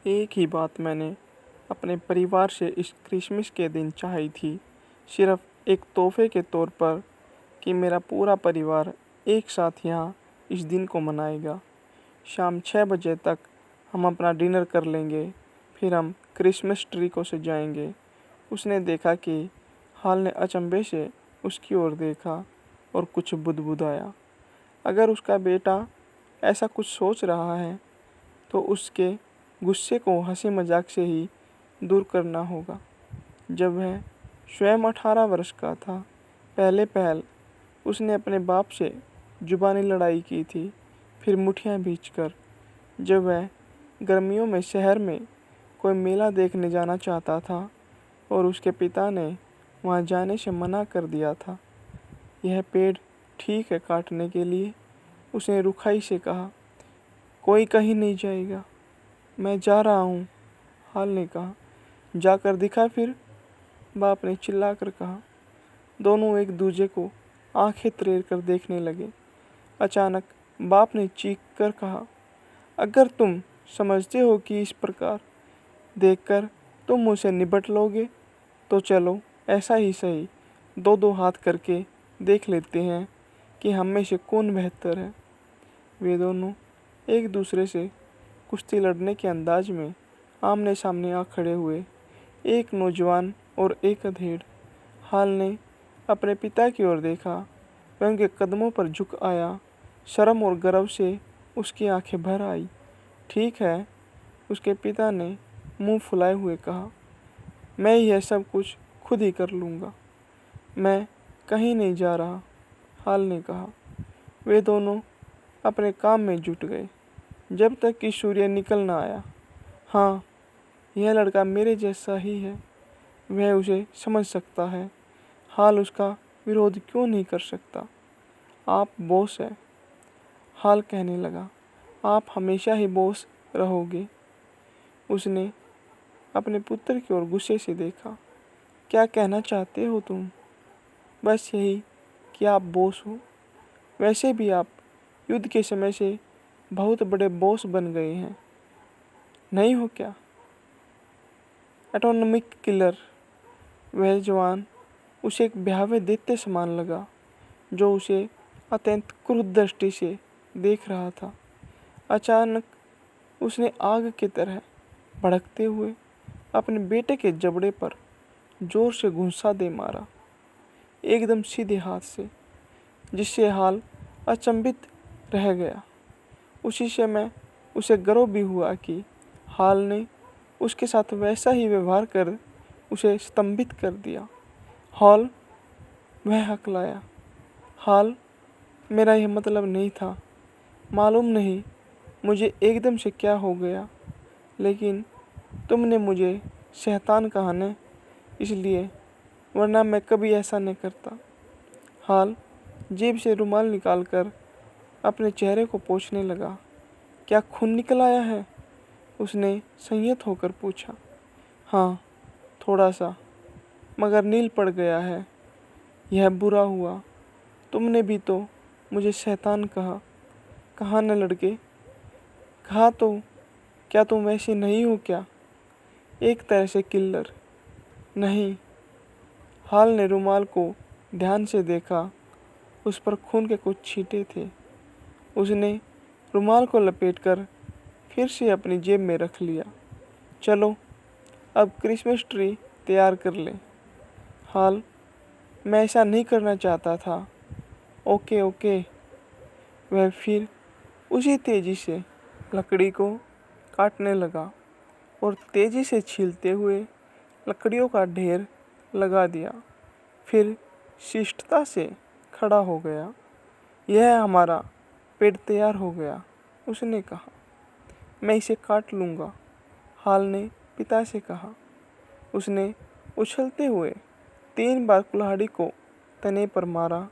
एक ही बात मैंने अपने परिवार से इस क्रिसमस के दिन चाही थी, सिर्फ एक तोहफे के तौर पर कि मेरा पूरा परिवार एक साथ यहाँ इस दिन को मनाएगा। शाम 6 बजे तक हम अपना डिनर कर लेंगे, फिर हम क्रिसमस ट्री को सजाएंगे। उसने देखा कि हाल ने अचंभे से उसकी ओर देखा और कुछ बुदबुदाया। अगर उसका बेटा ऐसा कुछ सोच रहा है तो उसके गुस्से को हंसी मजाक से ही दूर करना होगा। जब वह स्वयं 18 वर्ष का था, पहले पहल उसने अपने बाप से जुबानी लड़ाई की थी, फिर मुठियाँ भींचकर। जब वह गर्मियों में शहर में कोई मेला देखने जाना चाहता था और उसके पिता ने वहाँ जाने से मना कर दिया था। यह पेड़ ठीक है काटने के लिए, उसने रुखाई से कहा। कोई कहीं नहीं जाएगा, मैं जा रहा हूँ, हाल ने कहा। जाकर दिखा फिर, बाप ने चिल्लाकर कहा। दोनों एक दूसरे को आंखें तरेर कर देखने लगे। अचानक बाप ने चीख कर कहा, अगर तुम समझते हो कि इस प्रकार देखकर तुम मुझसे निपट लोगे तो चलो ऐसा ही सही, दो दो हाथ करके देख लेते हैं कि हम में से कौन बेहतर है। वे दोनों एक दूसरे से कुश्ती लड़ने के अंदाज में आमने सामने आ खड़े हुए, एक नौजवान और एक अधेड़। हाल ने अपने पिता की ओर देखा। वह उनके कदमों पर झुक आया। शर्म और गर्व से उसकी आंखें भर आई। ठीक है, उसके पिता ने मुंह फुलाए हुए कहा, मैं यह सब कुछ खुद ही कर लूँगा, मैं कहीं नहीं जा रहा, हाल ने कहा। वे दोनों अपने काम में जुट गए जब तक कि सूर्य निकल न आया। हाँ, यह लड़का मेरे जैसा ही है, वह उसे समझ सकता है, हाल उसका विरोध क्यों नहीं कर सकता। आप बॉस हैं, हाल कहने लगा। आप हमेशा ही बॉस रहोगे। उसने अपने पुत्र की ओर गुस्से से देखा। क्या कहना चाहते हो तुम? बस यही कि आप बॉस हो। वैसे भी आप युद्ध के समय से बहुत बड़े बॉस बन गए हैं, नहीं हो क्या? Atomic killer. वह जवान उसे एक भयावह दैत्य समान लगा, जो उसे अत्यंत क्रूर दृष्टि से देख रहा था। अचानक उसने आग की तरह भड़कते हुए अपने बेटे के जबड़े पर जोर से घूंसा दे मारा, एकदम सीधे हाथ से, जिससे हाल अचंभित रह गया। उसी समय उसे गर्व भी हुआ कि हाल ने उसके साथ वैसा ही व्यवहार कर उसे स्तंभित कर दिया। हाल, वह हकलाया। हाल, मेरा यह मतलब नहीं था। मालूम नहीं मुझे एकदम से क्या हो गया, लेकिन तुमने मुझे शैतान कहा न, इसलिए, वरना मैं कभी ऐसा नहीं करता। हाल जेब से रुमाल निकालकर अपने चेहरे को पोंछने लगा। क्या खून निकल आया है? उसने संयत होकर पूछा। हाँ, थोड़ा सा, मगर नील पड़ गया है। यह बुरा हुआ, तुमने भी तो मुझे शैतान कहा। कहा न लड़के, कहा तो। क्या तुम वैसे नहीं हो क्या? एक तरह से किल्लर। नहीं। हाल ने रुमाल को ध्यान से देखा। उस पर खून के कुछ छींटे थे। उसने रुमाल को लपेटकर फिर से अपनी जेब में रख लिया। चलो, अब क्रिसमस ट्री तैयार कर लें। हाल, मैं ऐसा नहीं करना चाहता था। Okay okay. वह फिर उसी तेजी से लकड़ी को काटने लगा और तेजी से छीलते हुए लकड़ियों का ढेर लगा दिया। फिर शिष्टता से खड़ा हो गया। यह हमारा पेड़ तैयार हो गया, उसने कहा। मैं इसे काट लूँगा, हाल ने पिता से कहा। उसने उछलते हुए 3 बार कुल्हाड़ी को तने पर मारा,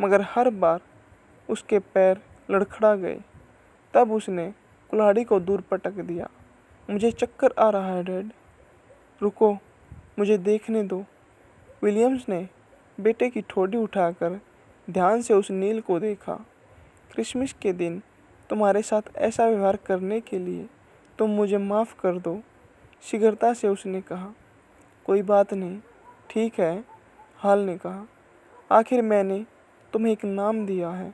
मगर हर बार उसके पैर लड़खड़ा गए। तब उसने कुल्हाड़ी को दूर पटक दिया। मुझे चक्कर आ रहा है डैड। रुको, मुझे देखने दो। विलियम्स ने बेटे की ठोड़ी उठाकर ध्यान से उस नील को देखा। क्रिसमस के दिन तुम्हारे साथ ऐसा व्यवहार करने के लिए तुम मुझे माफ़ कर दो, शीघ्रता से उसने कहा। कोई बात नहीं, ठीक है, हाल ने कहा। आखिर मैंने तुम्हें एक नाम दिया है,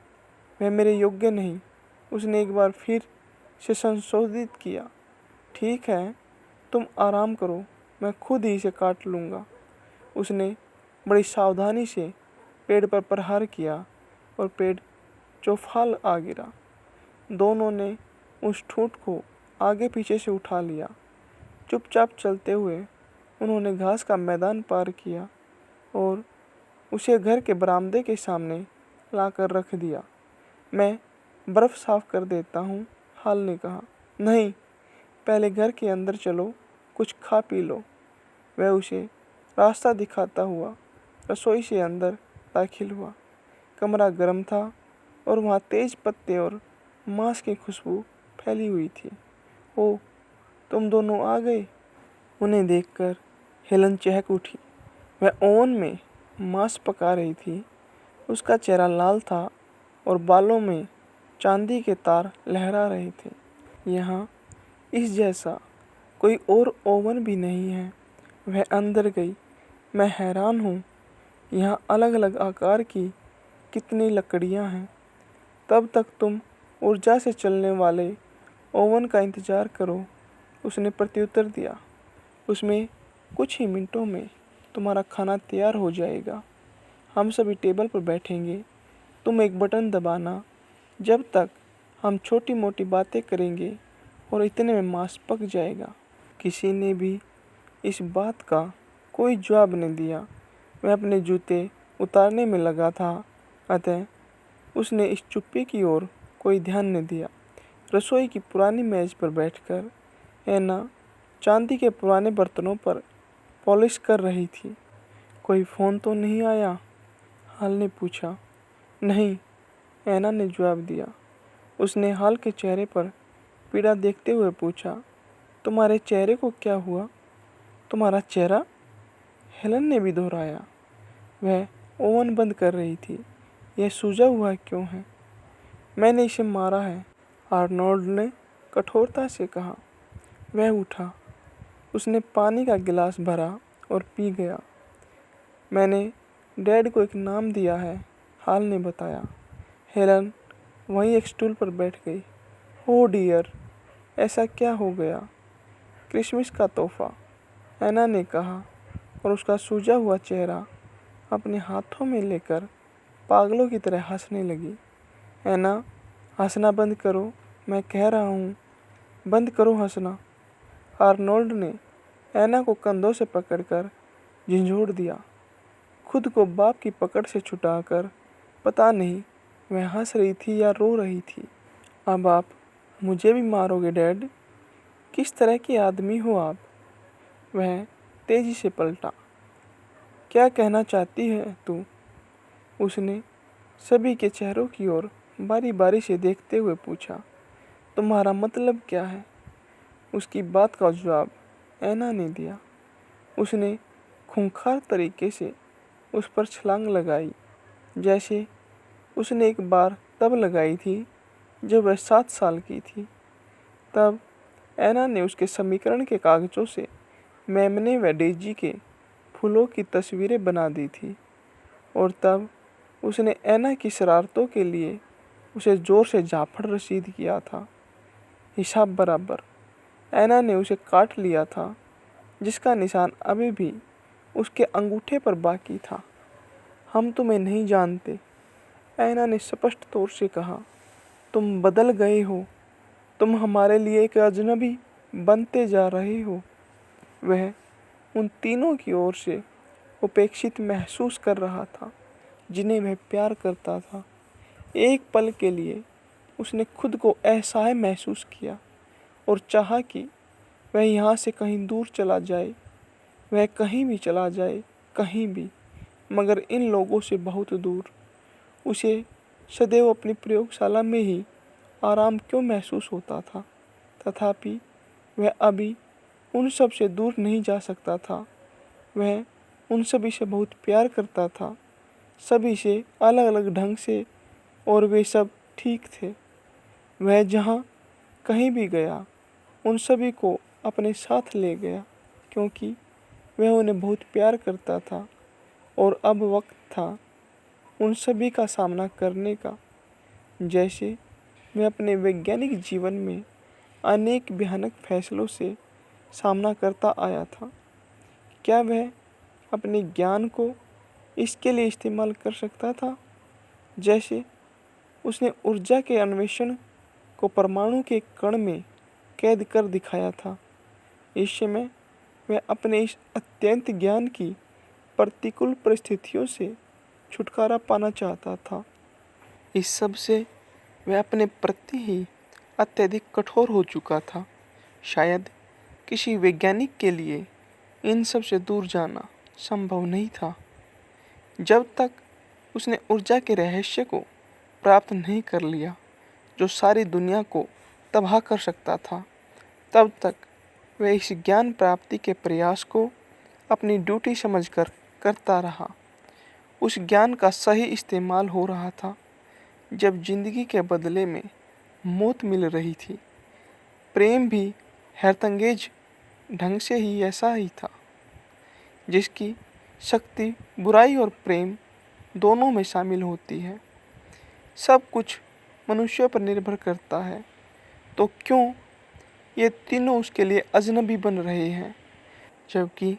वह मेरे योग्य नहीं। उसने एक बार फिर से संशोधित किया। ठीक है, तुम आराम करो, मैं खुद ही इसे काट लूँगा। उसने बड़ी सावधानी से पेड़ पर प्रहार किया और पेड़ चौफाल आ गिरा। दोनों ने उस ठूंठ को आगे पीछे से उठा लिया। चुपचाप चलते हुए उन्होंने घास का मैदान पार किया और उसे घर के बरामदे के सामने लाकर रख दिया। मैं बर्फ़ साफ कर देता हूँ, हाल ने कहा। नहीं, पहले घर के अंदर चलो, कुछ खा पी लो। वह उसे रास्ता दिखाता हुआ रसोई से अंदर दाखिल हुआ। कमरा गर्म था और वहाँ तेज पत्ते और मांस की खुशबू फैली हुई थी। ओह, तुम दोनों आ गए। उन्हें देखकर हेलन चहक उठी। वह ओवन में मांस पका रही थी। उसका चेहरा लाल था और बालों में चांदी के तार लहरा रहे थे। यहाँ इस जैसा कोई और ओवन भी नहीं है। वह अंदर गई। मैं हैरान हूँ, यहाँ अलग अलग आकार की कितनी लकड़ियाँ हैं। तब तक तुम ऊर्जा से चलने वाले ओवन का इंतज़ार करो, उसने प्रत्युत्तर दिया। उसमें कुछ ही मिनटों में तुम्हारा खाना तैयार हो जाएगा। हम सभी टेबल पर बैठेंगे। तुम एक बटन दबाना। जब तक हम छोटी मोटी बातें करेंगे और इतने में मांस पक जाएगा। किसी ने भी इस बात का कोई जवाब नहीं दिया। वह अपने जूते उतारने में लगा था, अतः उसने इस चुप्पी की ओर कोई ध्यान नहीं दिया। रसोई की पुरानी मेज पर बैठकर ऐना चांदी के पुराने बर्तनों पर पॉलिश कर रही थी। कोई फ़ोन तो नहीं आया, हाल ने पूछा। नहीं, ऐना ने जवाब दिया। उसने हाल के चेहरे पर पीड़ा देखते हुए पूछा, तुम्हारे चेहरे को क्या हुआ? तुम्हारा चेहरा? हेलन ने भी दोहराया। वह ओवन बंद कर रही थी। यह सूजा हुआ क्यों है? मैंने इसे मारा है, आर्नोल्ड ने कठोरता से कहा। वह उठा। उसने पानी का गिलास भरा और पी गया। मैंने डैड को एक नाम दिया है, हाल ने बताया। हेलन वहीं एक स्टूल पर बैठ गई। ओह डियर, ऐसा क्या हो गया? क्रिसमस का तोहफा, ऐना ने कहा और उसका सूजा हुआ चेहरा अपने हाथों में लेकर पागलों की तरह हंसने लगी। ऐना, हंसना बंद करो, मैं कह रहा हूँ, बंद करो हंसना। आर्नोल्ड ने ऐना को कंधों से पकड़कर झंझोड़ दिया, खुद को बाप की पकड़ से छुटाकर। पता नहीं वह हंस रही थी या रो रही थी। अब आप मुझे भी मारोगे डैड? किस तरह के आदमी हो आप? वह तेजी से पलटा। क्या कहना चाहती है तू? उसने सभी के चेहरों की ओर बारी बारी से देखते हुए पूछा। तुम्हारा मतलब क्या है? उसकी बात का जवाब ऐना ने दिया। उसने खूंखार तरीके से उस पर छलांग लगाई, जैसे उसने एक बार तब लगाई थी जब वह 7 साल की थी। तब ऐना ने उसके समीकरण के कागजों से मेमने व डेजी के फूलों की तस्वीरें बना दी थी और तब उसने ऐना की शरारतों के लिए उसे जोर से जाफड़ रसीद किया था, हिसाब बराबर। ऐना ने उसे काट लिया था, जिसका निशान अभी भी उसके अंगूठे पर बाकी था। हम तुम्हें नहीं जानते, ऐना ने स्पष्ट तौर से कहा। तुम बदल गए हो, तुम हमारे लिए एक अजनबी बनते जा रहे हो। वह उन तीनों की ओर से उपेक्षित महसूस कर रहा था जिन्हें वह प्यार करता था। एक पल के लिए उसने खुद को असहाय महसूस किया और चाहा कि वह यहाँ से कहीं दूर चला जाए। वह कहीं भी चला जाए, कहीं भी, मगर इन लोगों से बहुत दूर। उसे सदैव अपनी प्रयोगशाला में ही आराम क्यों महसूस होता था, तथापि वह अभी उन सब से दूर नहीं जा सकता था। वह उन सभी से बहुत प्यार करता था, सभी से अलग अलग ढंग से, और वे सब ठीक थे। वह जहाँ कहीं भी गया, उन सभी को अपने साथ ले गया, क्योंकि वह उन्हें बहुत प्यार करता था और अब वक्त था उन सभी का सामना करने का। जैसे वह अपने वैज्ञानिक जीवन में अनेक भयानक फैसलों से सामना करता आया था, क्या वह अपने ज्ञान को इसके लिए इस्तेमाल कर सकता था? जैसे उसने ऊर्जा के अन्वेषण को परमाणु के कण में कैद कर दिखाया था। इस समय वह अपने इस अत्यंत ज्ञान की प्रतिकूल परिस्थितियों से छुटकारा पाना चाहता था। इस सब से वह अपने प्रति ही अत्यधिक कठोर हो चुका था। शायद किसी वैज्ञानिक के लिए इन सब से दूर जाना संभव नहीं था। जब तक उसने ऊर्जा के रहस्य को प्राप्त नहीं कर लिया, जो सारी दुनिया को तबाह कर सकता था, तब तक वह इस ज्ञान प्राप्ति के प्रयास को अपनी ड्यूटी समझकर करता रहा। उस ज्ञान का सही इस्तेमाल हो रहा था जब जिंदगी के बदले में मौत मिल रही थी। प्रेम भी हैरतअंगेज ढंग से ही ऐसा ही था, जिसकी शक्ति बुराई और प्रेम दोनों में शामिल होती है। सब कुछ मनुष्य पर निर्भर करता है, तो क्यों ये तीनों उसके लिए अजनबी बन रहे हैं, जबकि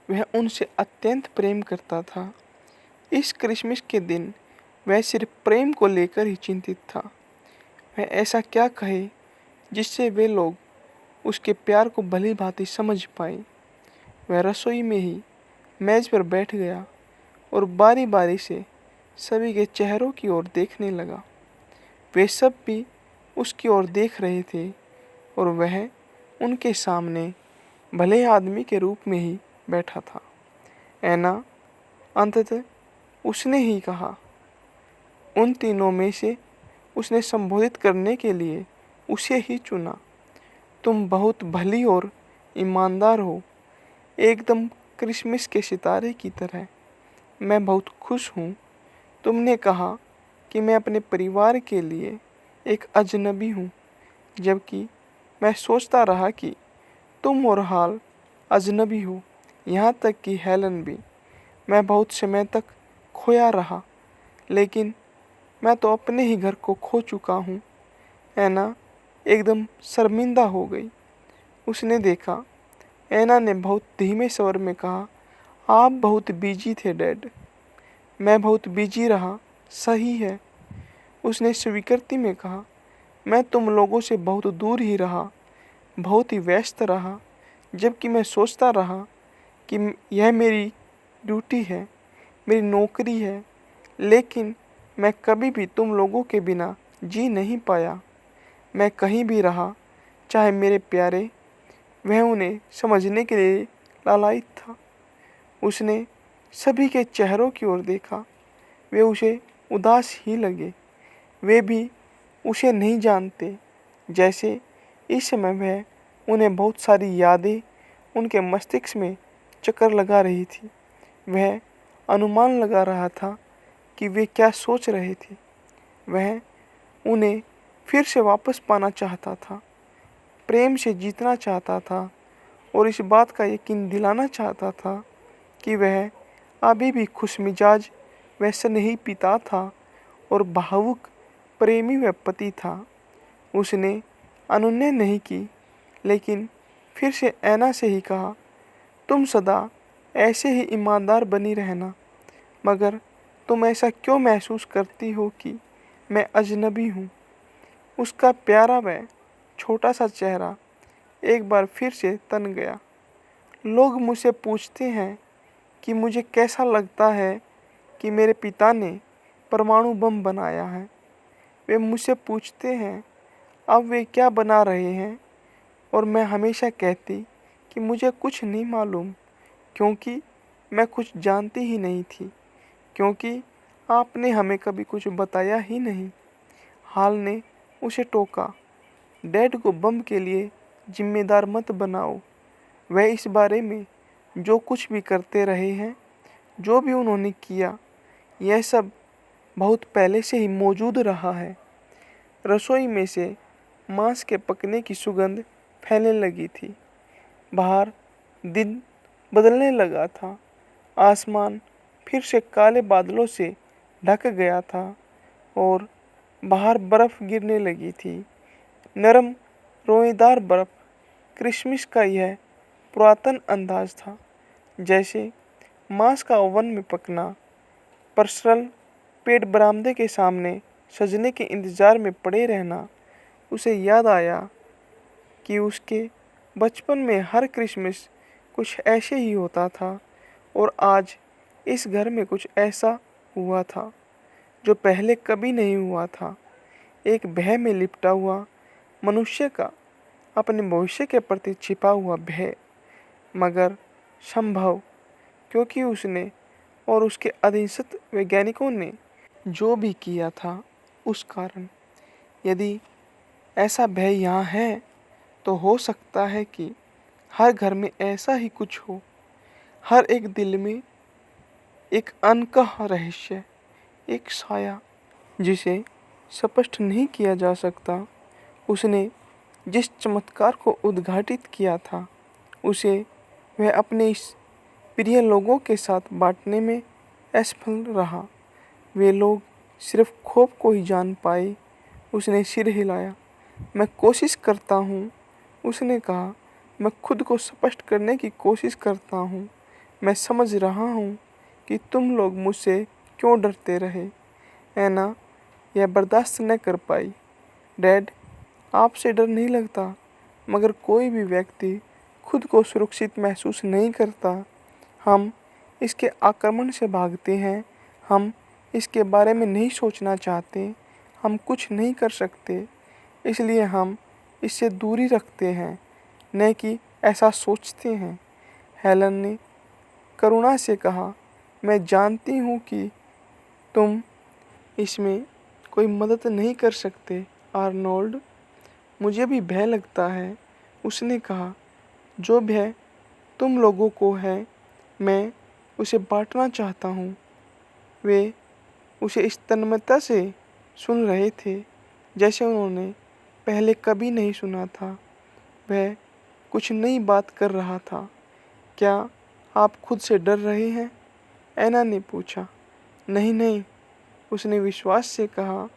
वह उनसे अत्यंत प्रेम करता था। इस क्रिसमस के दिन वह सिर्फ प्रेम को लेकर ही चिंतित था। वह ऐसा क्या कहे जिससे वे लोग उसके प्यार को भली भांति समझ पाए। वह रसोई में ही मेज पर बैठ गया और बारी बारी से सभी के चेहरों की ओर देखने लगा। वे सब भी उसकी ओर देख रहे थे और वह उनके सामने भले आदमी के रूप में ही बैठा था। ऐना अंततः उसने ही कहा। उन तीनों में से उसने संबोधित करने के लिए उसे ही चुना। तुम बहुत भली और ईमानदार हो, एकदम क्रिसमस के सितारे की तरह। मैं बहुत खुश हूँ। तुमने कहा कि मैं अपने परिवार के लिए एक अजनबी हूँ, जबकि मैं सोचता रहा कि तुम और हाल अजनबी हो, यहाँ तक कि हेलन भी। मैं बहुत समय तक खोया रहा, लेकिन मैं तो अपने ही घर को खो चुका हूँ। ऐना एकदम शर्मिंदा हो गई। उसने देखा, ऐना ने बहुत धीमे स्वर में कहा, आप बहुत बिजी थे डैड। मैं बहुत बिजी रहा, सही है। उसने स्वीकृति में कहा, मैं तुम लोगों से बहुत दूर ही रहा, बहुत ही व्यस्त रहा, जबकि मैं सोचता रहा कि यह मेरी ड्यूटी है, मेरी नौकरी है, लेकिन मैं कभी भी तुम लोगों के बिना जी नहीं पाया। मैं कहीं भी रहा, चाहे मेरे प्यारे। वह उन्हें समझने के लिए लालायित था। उसने सभी के चेहरों की ओर देखा। वे उसे उदास ही लगे। वे भी उसे नहीं जानते। जैसे इस समय वह उन्हें बहुत सारी यादें उनके मस्तिष्क में चक्कर लगा रही थी। वह अनुमान लगा रहा था कि वे क्या सोच रहे थे। वह उन्हें फिर से वापस पाना चाहता था, प्रेम से जीतना चाहता था और इस बात का यकीन दिलाना चाहता था कि वह अभी भी खुशमिजाज व स्नेही पिता था और भावुक प्रेमी व पति था। उसने अनुनय नहीं की, लेकिन फिर से ऐना से ही कहा, तुम सदा ऐसे ही ईमानदार बनी रहना, मगर तुम ऐसा क्यों महसूस करती हो कि मैं अजनबी हूँ? उसका प्यारा व छोटा सा चेहरा एक बार फिर से तन गया। लोग मुझसे पूछते हैं कि मुझे कैसा लगता है कि मेरे पिता ने परमाणु बम बनाया है। वे मुझसे पूछते हैं अब वे क्या बना रहे हैं, और मैं हमेशा कहती कि मुझे कुछ नहीं मालूम, क्योंकि मैं कुछ जानती ही नहीं थी, क्योंकि आपने हमें कभी कुछ बताया ही नहीं। हाल ने उसे टोका, डैड को बम के लिए जिम्मेदार मत बनाओ। वह इस बारे में जो कुछ भी करते रहे हैं, जो भी उन्होंने किया, यह सब बहुत पहले से ही मौजूद रहा है। रसोई में से मांस के पकने की सुगंध फैलने लगी थी। बाहर दिन बदलने लगा था। आसमान फिर से काले बादलों से ढक गया था और बाहर बर्फ गिरने लगी थी। नरम रोएदार बर्फ। क्रिसमस का यह पुरातन अंदाज था, जैसे मांस का ओवन में पकना। परसरल पेट बरामदे के सामने सजने के इंतजार में पड़े रहना। उसे याद आया कि उसके बचपन में हर क्रिसमस कुछ ऐसे ही होता था और आज इस घर में कुछ ऐसा हुआ था जो पहले कभी नहीं हुआ था। एक भय में लिपटा हुआ मनुष्य का अपने भविष्य के प्रति छिपा हुआ भय, मगर संभव, क्योंकि उसने और उसके अधीनस्थ वैज्ञानिकों ने जो भी किया था उस कारण। यदि ऐसा भय यहाँ है तो हो सकता है कि हर घर में ऐसा ही कुछ हो। हर एक दिल में एक अनकहा रहस्य, एक साया जिसे स्पष्ट नहीं किया जा सकता। उसने जिस चमत्कार को उद्घाटित किया था उसे वह अपने इस प्रिय लोगों के साथ बांटने में असफल रहा। वे लोग सिर्फ खौफ को ही जान पाए। उसने सिर हिलाया। मैं कोशिश करता हूँ, उसने कहा। मैं खुद को स्पष्ट करने की कोशिश करता हूँ। मैं समझ रहा हूँ कि तुम लोग मुझसे क्यों डरते रहे। एना यह बर्दाश्त न कर पाई। डैड, आपसे डर नहीं लगता, मगर कोई भी व्यक्ति खुद को सुरक्षित महसूस नहीं करता। हम इसके आक्रमण से भागते हैं। हम इसके बारे में नहीं सोचना चाहते। हम कुछ नहीं कर सकते, इसलिए हम इससे दूरी रखते हैं, न कि ऐसा सोचते हैं। हेलन ने करुणा से कहा, मैं जानती हूँ कि तुम इसमें कोई मदद नहीं कर सकते आर्नोल्ड। मुझे भी भय लगता है, उसने कहा। जो भय तुम लोगों को है, मैं उसे बांटना चाहता हूँ। वे उसे इस तन्मयता से सुन रहे थे जैसे उन्होंने पहले कभी नहीं सुना था। वह कुछ नई बात कर रहा था। क्या आप खुद से डर रहे हैं? एना ने पूछा। नहीं नहीं, उसने विश्वास से कहा।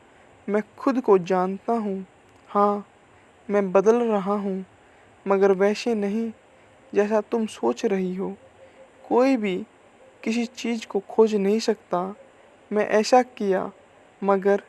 मैं खुद को जानता हूँ। हाँ, मैं बदल रहा हूँ, मगर वैसे नहीं जैसा तुम सोच रही हो। कोई भी किसी चीज़ को खोज नहीं सकता। मैं ऐसा किया, मगर